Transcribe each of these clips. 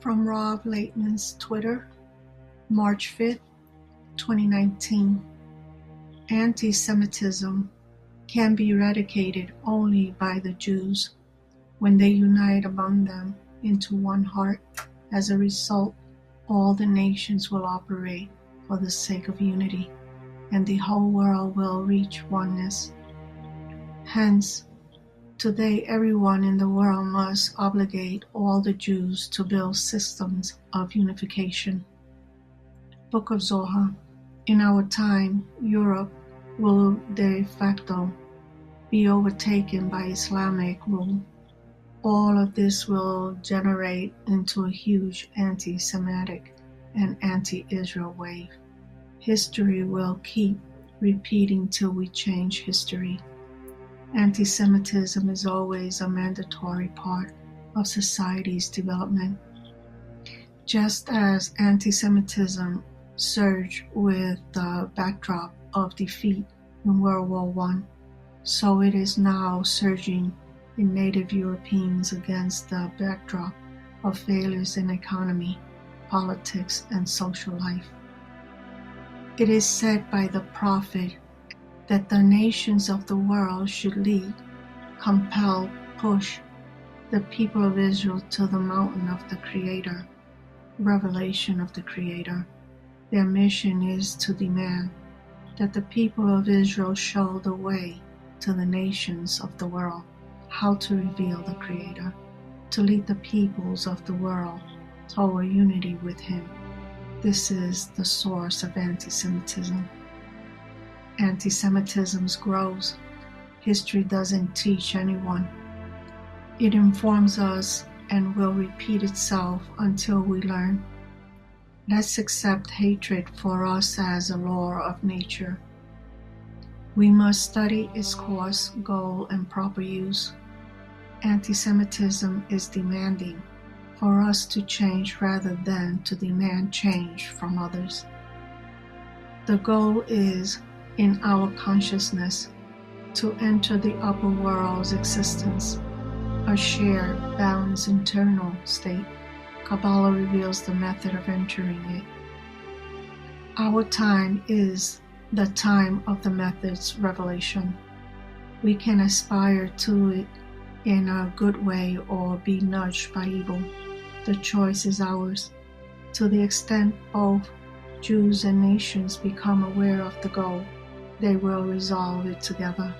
From Rob Laitman's Twitter, March 5th, 2019. Anti-Semitism can be eradicated only by the Jews when they unite among them into one heart. As a result, all the nations will operate for the sake of unity, and the whole world will reach oneness. Hence, today everyone in the world must obligate all the Jews to build systems of unification. Book of Zohar. In our time, Europe will de facto be overtaken by Islamic rule. All of this will generate into a huge anti-Semitic and anti-Israel wave. History will keep repeating till we change history. Anti-Semitism is always a mandatory part of society's development. Just as anti-Semitism surged with the backdrop of defeat in World War I, so it is now surging in native Europeans against the backdrop of failures in economy, politics, and social life. It is said by the prophet that the nations of the world should lead, compel, push the people of Israel to the mountain of the Creator, revelation of the Creator. Their mission is to demand that the people of Israel show the way to the nations of the world, how to reveal the Creator, to lead the peoples of the world toward unity with Him. This is the source of anti-Semitism. Anti-Semitism grows. History doesn't teach anyone. It informs us and will repeat itself until we learn. Let's accept hatred for us as a law of nature. We must study its course, goal, and proper use. Anti-Semitism is demanding for us to change rather than to demand change from others. The goal is, in our consciousness, to enter the upper world's existence, a shared, balanced internal state. Kabbalah reveals the method of entering it. Our time is the time of the method's revelation. We can aspire to it in a good way or be nudged by evil. The choice is ours. To the extent both Jews and nations become aware of the goal, they will resolve it together.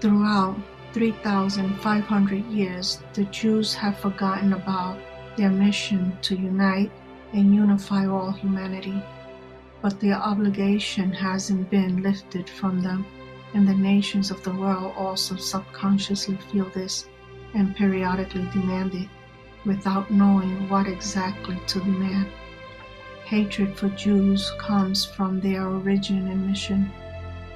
Throughout 3,500 years, the Jews have forgotten about their mission to unite and unify all humanity, but their obligation hasn't been lifted from them, and the nations of the world also subconsciously feel this and periodically demand it, without knowing what exactly to demand. Hatred for Jews comes from their origin and mission.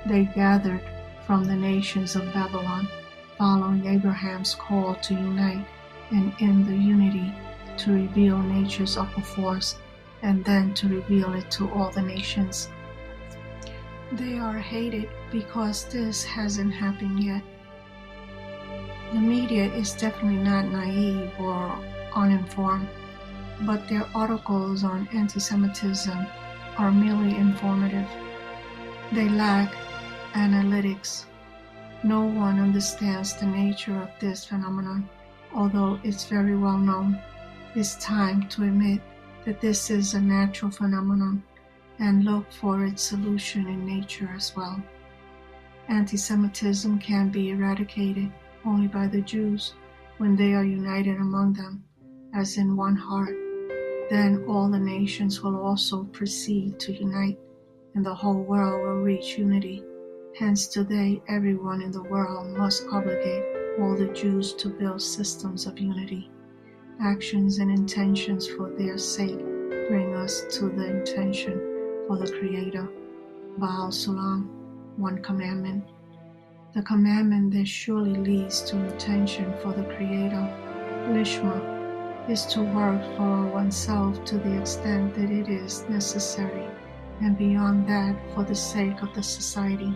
They gathered from the nations of Babylon, following Abraham's call to unite, and in the unity to reveal nature's upper force, and then to reveal it to all the nations. They are hated because this hasn't happened yet. The media is definitely not naive or uninformed, but their articles on anti-Semitism are merely informative. They lack analytics. No one understands the nature of this phenomenon, although it's very well known. It's time to admit that this is a natural phenomenon and look for its solution in nature as well. Anti-Semitism can be eradicated only by the Jews when they are united among them, as in one heart. Then all the nations will also proceed to unite, and the whole world will reach unity. Hence today everyone in the world must obligate all the Jews to build systems of unity. Actions and intentions for their sake bring us to the intention for the Creator. Baal Sulam, one commandment. The commandment that surely leads to intention for the Creator, Lishma, is to work for oneself to the extent that it is necessary, and beyond that for the sake of the society,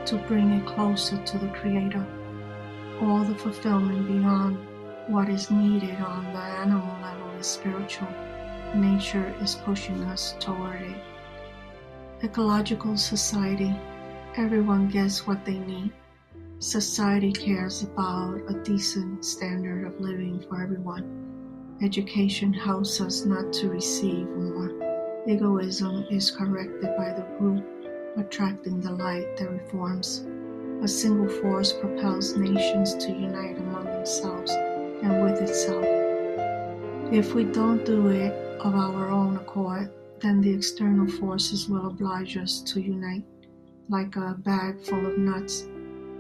to bring it closer to the Creator. All the fulfillment beyond What is needed on the animal level is spiritual. Nature is pushing us toward it. Ecological society. Everyone gets what they need. Society cares about a decent standard of living for everyone. Education helps us not to receive more. Egoism is corrected by the group, attracting the light that reforms. A single force propels nations to unite among themselves and with itself. If we don't do it of our own accord, then the external forces will oblige us to unite, like a bag full of nuts.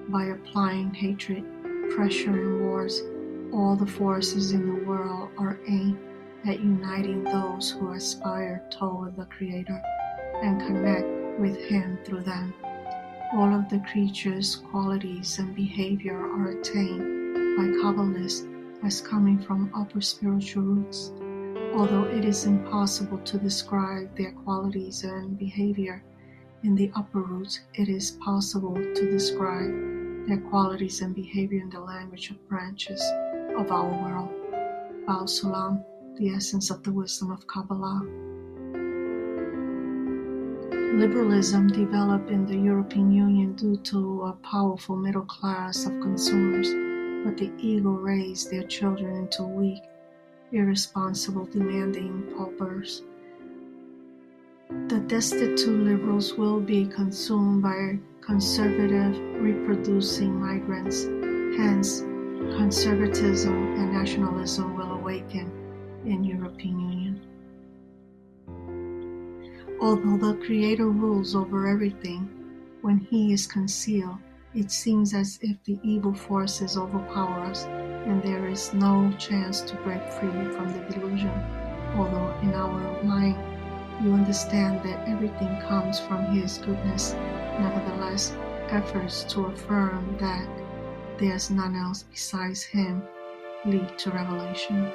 By applying hatred, pressure, and wars, all the forces in the world are aimed at uniting those who aspire toward the Creator and connect with Him through them. All of the creatures' qualities and behavior are attained by Kabbalists as coming from upper spiritual roots. Although it is impossible to describe their qualities and behavior in the upper roots, it is possible to describe their qualities and behavior in the language of branches of our world. Bao Sulam, the essence of the wisdom of Kabbalah. Liberalism developed in the European Union due to a powerful middle class of consumers, but the ego raised their children into weak, irresponsible, demanding paupers. The destitute liberals will be consumed by conservative, reproducing migrants. Hence, conservatism and nationalism will awaken in European Union. Although the Creator rules over everything, when He is concealed, it seems as if the evil forces overpower us, and there is no chance to break free from the delusion. Although in our mind, you understand that everything comes from His goodness, nevertheless, efforts to affirm that there's none else besides Him lead to revelation.